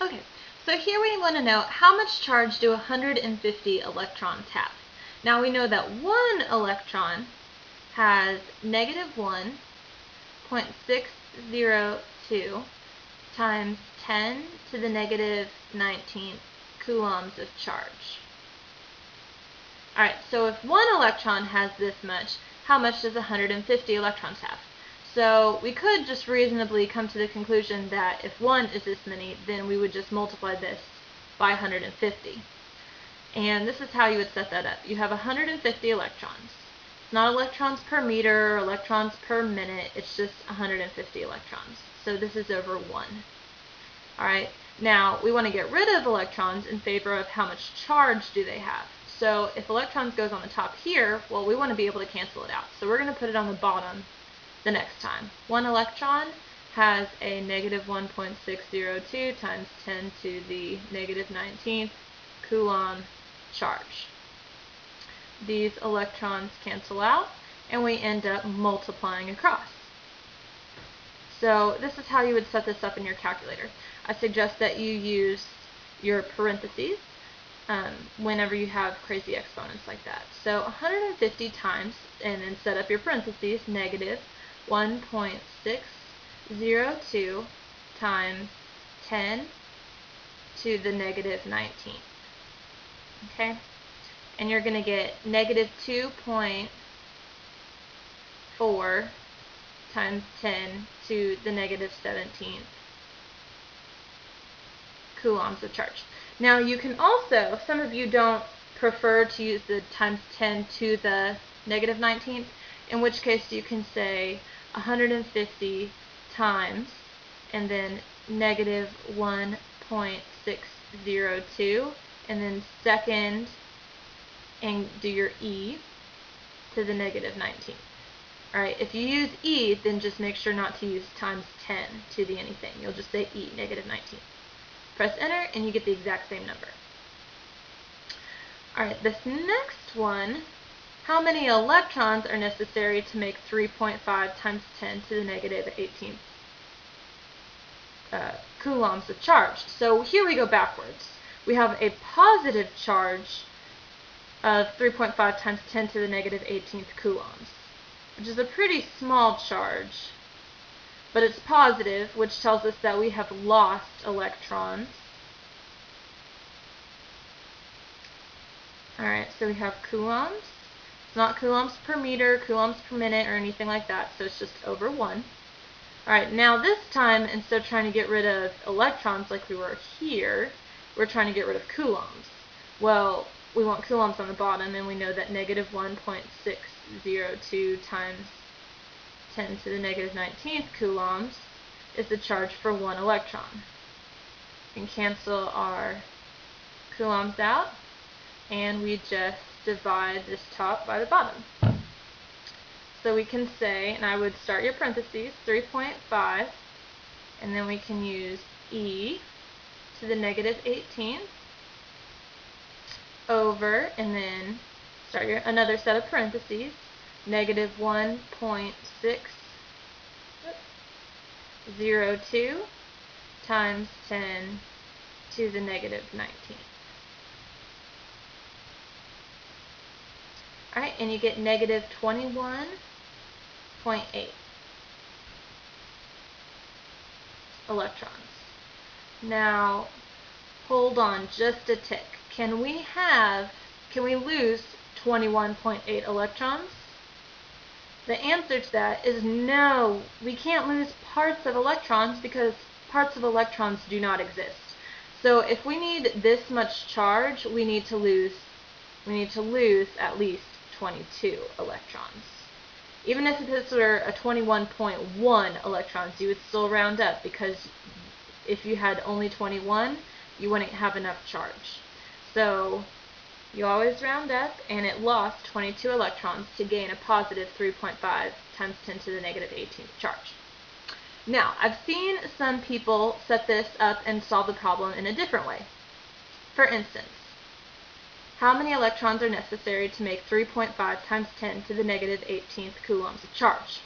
Okay, so here we want to know how much charge do 150 electrons have. Now we know that one electron has negative 1.602 times 10 to the negative 19 coulombs of charge. Alright, so if one electron has this much, how much does 150 electrons have? So we could just reasonably come to the conclusion that if 1 is this many, then we would just multiply this by 150. And this is how you would set that up. You have 150 electrons. It's not electrons per meter or electrons per minute, it's just 150 electrons. So this is over 1. Alright, now we want to get rid of electrons in favor of how much charge do they have. So if electrons goes on the top here, well, we want to be able to cancel it out. So we're going to put it on the bottom the next time. One electron has a negative 1.602 times 10 to the negative 19th coulomb charge. These electrons cancel out, and we end up multiplying across. So this is how you would set this up in your calculator. I suggest that you use your parentheses whenever you have crazy exponents like that. So 150 times, and then set up your parentheses, negative 1.602 times 10 to the negative 19. Okay? And you're going to get negative 2.4 times 10 to the negative 17 coulombs of charge. Now you can also, some of you don't prefer to use the times 10 to the negative 19th, in which case you can say 150 times and then negative 1.602 and then second and do your e to the negative 19. Alright, if you use e, then just make sure not to use times 10 to the anything. You'll just say e, negative 19. Press enter and you get the exact same number. Alright, this next one, how many electrons are necessary to make 3.5 times 10 to the negative 18th coulombs of charge? So here we go backwards. We have a positive charge of 3.5 times 10 to the negative 18th coulombs, which is a pretty small charge, but it's positive, which tells us that we have lost electrons. Alright, so we have coulombs. It's not coulombs per meter, coulombs per minute, or anything like that, so it's just over 1. Alright, now this time, instead of trying to get rid of electrons like we were here, we're trying to get rid of coulombs. Well, we want coulombs on the bottom, and we know that negative 1.602 times 10 to the negative 19th coulombs is the charge for one electron. We can cancel our coulombs out, and we just divide this top by the bottom. So we can say, and I would start your parentheses, 3.5, and then we can use e to the negative 18th over, and then start another set of parentheses, negative 1.602 times 10 to the negative 19. Alright, and you get negative 21.8 electrons. Now, hold on just a tick. Can we lose 21.8 electrons? The answer to that is no. We can't lose parts of electrons because parts of electrons do not exist. So if we need this much charge, we need to lose at least 22 electrons. Even if this were a 21.1 electrons, you would still round up, because if you had only 21, you wouldn't have enough charge. So you always round up, and it lost 22 electrons to gain a positive 3.5 times 10 to the negative 18th charge. Now, I've seen some people set this up and solve the problem in a different way. For instance, how many electrons are necessary to make 3.5 times 10 to the negative 18th coulombs of charge?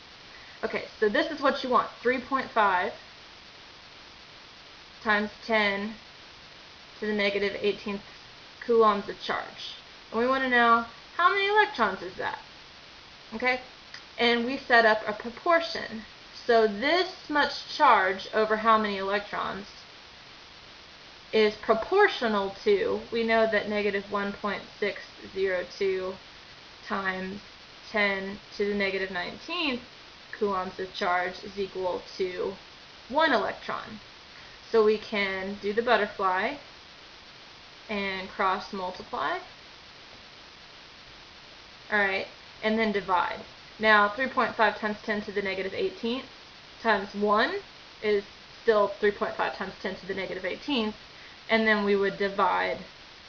Okay, so this is what you want, 3.5 times 10 to the negative 18th coulombs of charge. And we want to know how many electrons is that. Okay? And we set up a proportion. So this much charge over how many electrons is proportional to, we know that negative 1.602 times 10 to the negative 19th coulombs of charge is equal to 1 electron. So we can do the butterfly and cross multiply. Alright, and then divide. Now 3.5 times 10 to the negative 18th times 1 is still 3.5 times 10 to the negative 18th, and then we would divide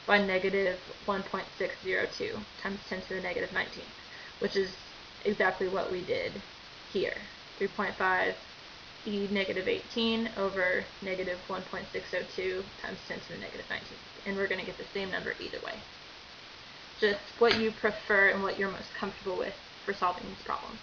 by negative 1.602 times 10 to the negative 19th, which is exactly what we did here. 3.5 e negative 18 over negative 1.602 times 10 to the negative 19th. And we're going to get the same number either way. Just what you prefer and what you're most comfortable with for solving these problems.